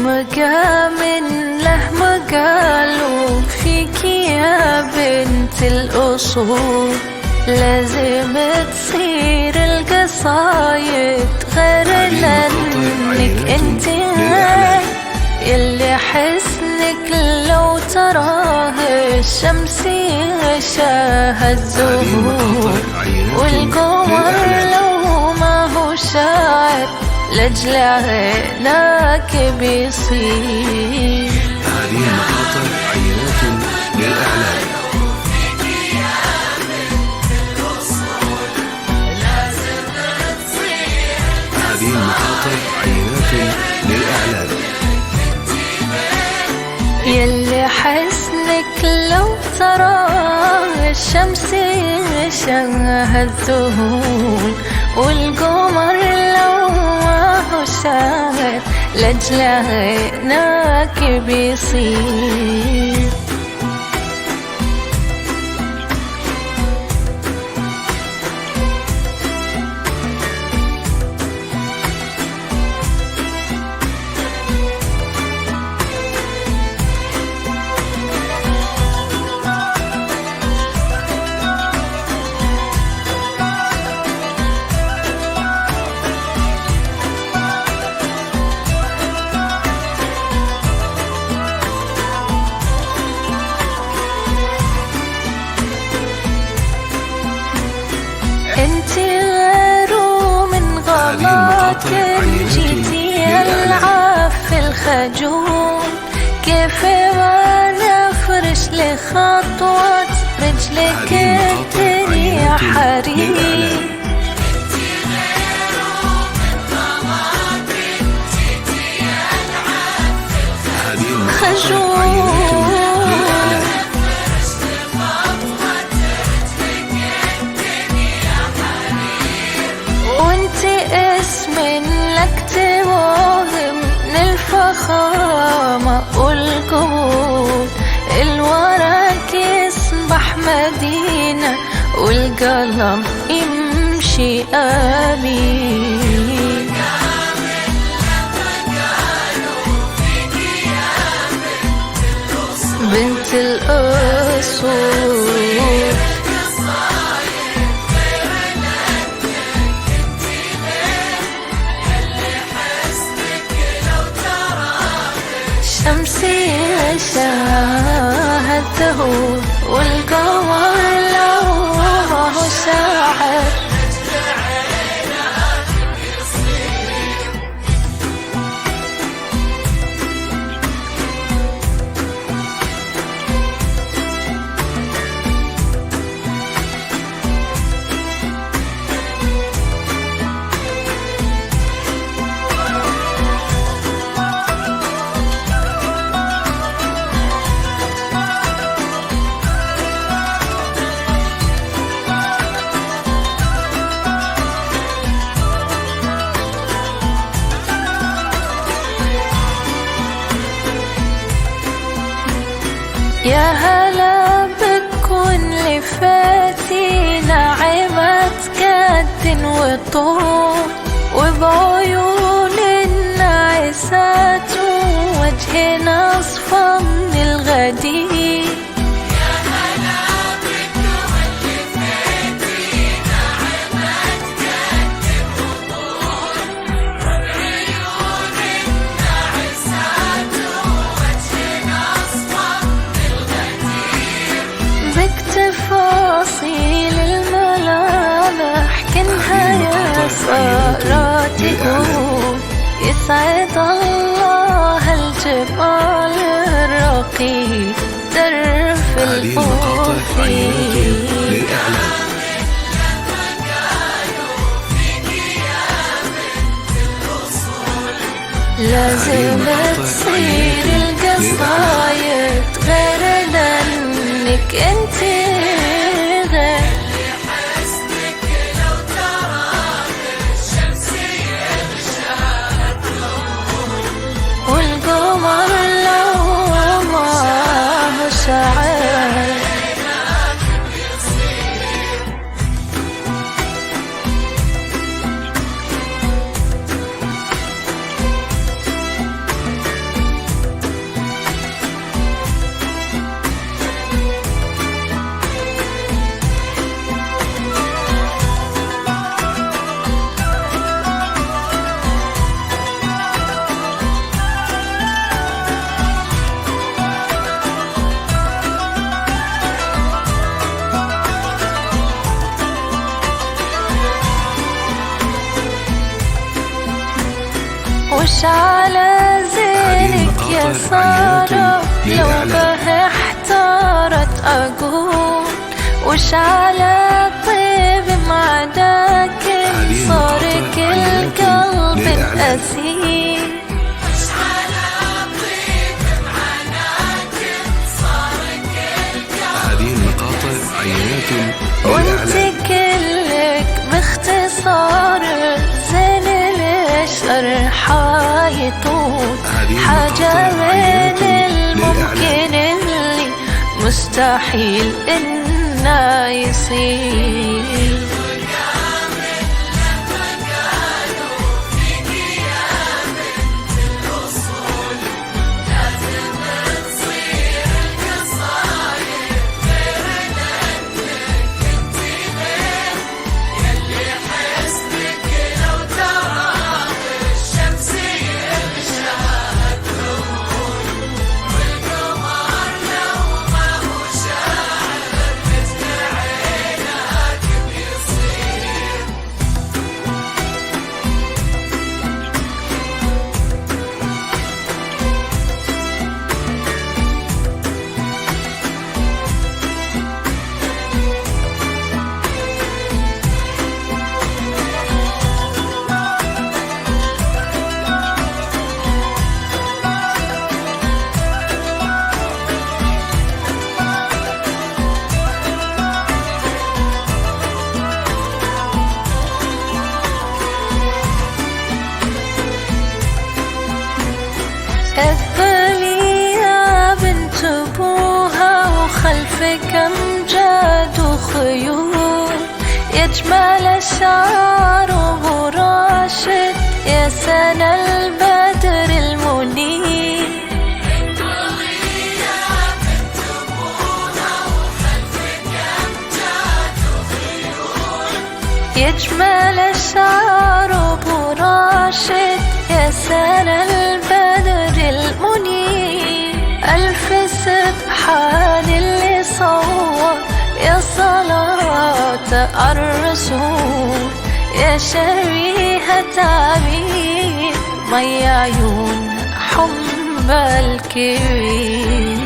مقام له مقال فيك يا بنت الأصول، لازم تصير القصايد غير لأنك انت يلي حسنك لو تراه الشمس يشاه الزهور، والقمر لو ما هو شاعر لأجل عيناك بيصير. هذه المقاطع عينات للإعلان. هذه المقاطع عينات للإعلان. يلي حسنك لو ترى الشمس يشاه الذهول، والقمر لو ما هو شاهد لأجل عيناك بيصير. انت غير من غلاك جيتي العب في الخجول، كيف ما نفرش لخطوات رجلك الدنيا حريم. الفخامة والقبول الورق يصبح مدينة، والقلم يمشي آمين. بنت الأصول شمسي يشاه الذهول، والقمر لو ما هو شاعر يا هلا بكون لفاتي ناعمة كد وطول، وبعيون الناعسات وجه نصفى من الغدير. يا هلا بكون لفاتي ناعمة كد وطول، وبعيون الناعسات وجه نصفى بتفاصيل الملامح كنها يا سارة تقول، يسعد الله الجبال الرقيق درف الفوقي. لازم تصير القصايد غير لأنك انت غير. حسنك لو تراه الشمس يشاه الذهول، والقمر لو ما هو شاعر أقول وش على طيب معداك صار كل قلب أسير. هذه المقاطع عينات وانت للإعلان. كلك باختصار زين الشرح يطول حاجة من الممكن اللي مستحيل إنه يصير. اقبلي يا بنت ابوها وخلفك امجاد وخيول يجمل الشعر ابو راشد يا سنة البدر المنير. اقبلي يا بنت ابوها وخلفك امجاد وخيول يجمل الشعر ابو راشد يا سنة البدر المنير. ألف سبحان اللي صور يا صلاة الرسول يا شريهة تعبير مي عيون حب الكبير.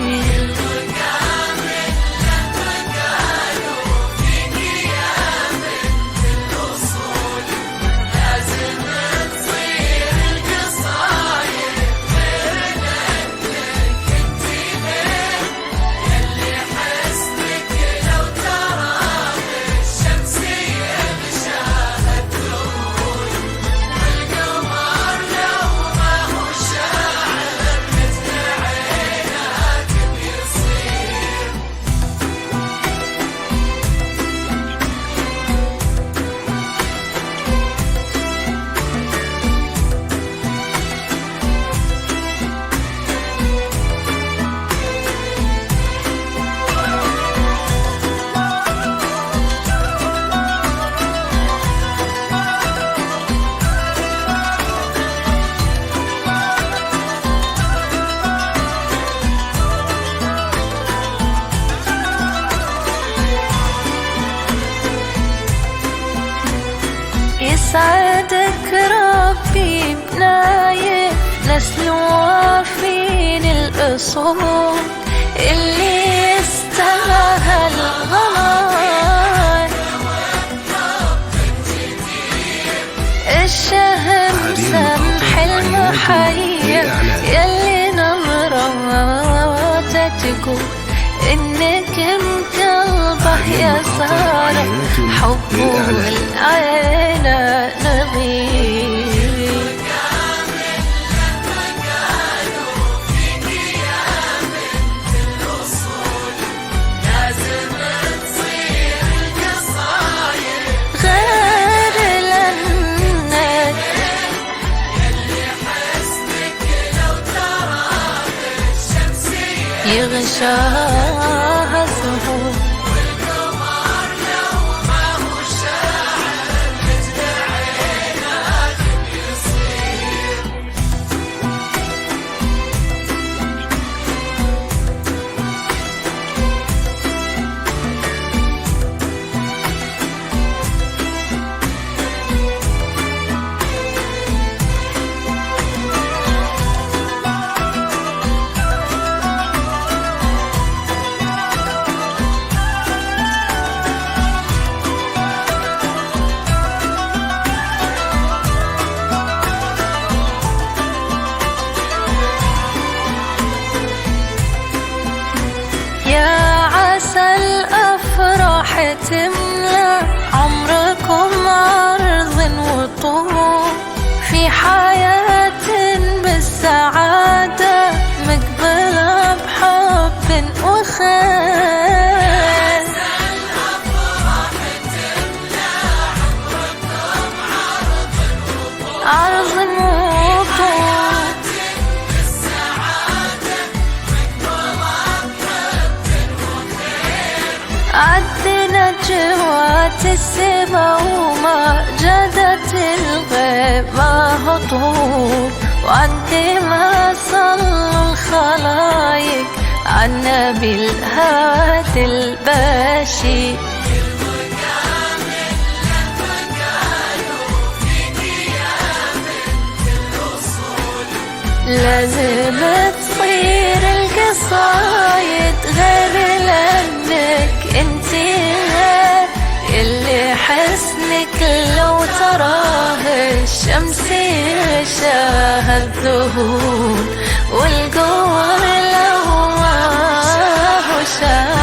يسعدك ربي بناية نسل وافين الأصول اللي يستاهل غلاي الشهم سمح المحية يلي نظراتها تقول إنك مقلبه يا سارة حبه العين نظير. غير لأنك يغشاها الزهور طول في حياة بالسعادة، مقبلة بحب وخير. عرض وطول عدنا جوات السما وما جدت الغيب ما هطول، وعد ما صلوا الخلايق عالنبي الهادي البشير. لازم تصير القصايد غير لأنك انتي غير، اللي حسنك لو تراه الشمس يشاها الذهول، والقمر لو ما هو شاف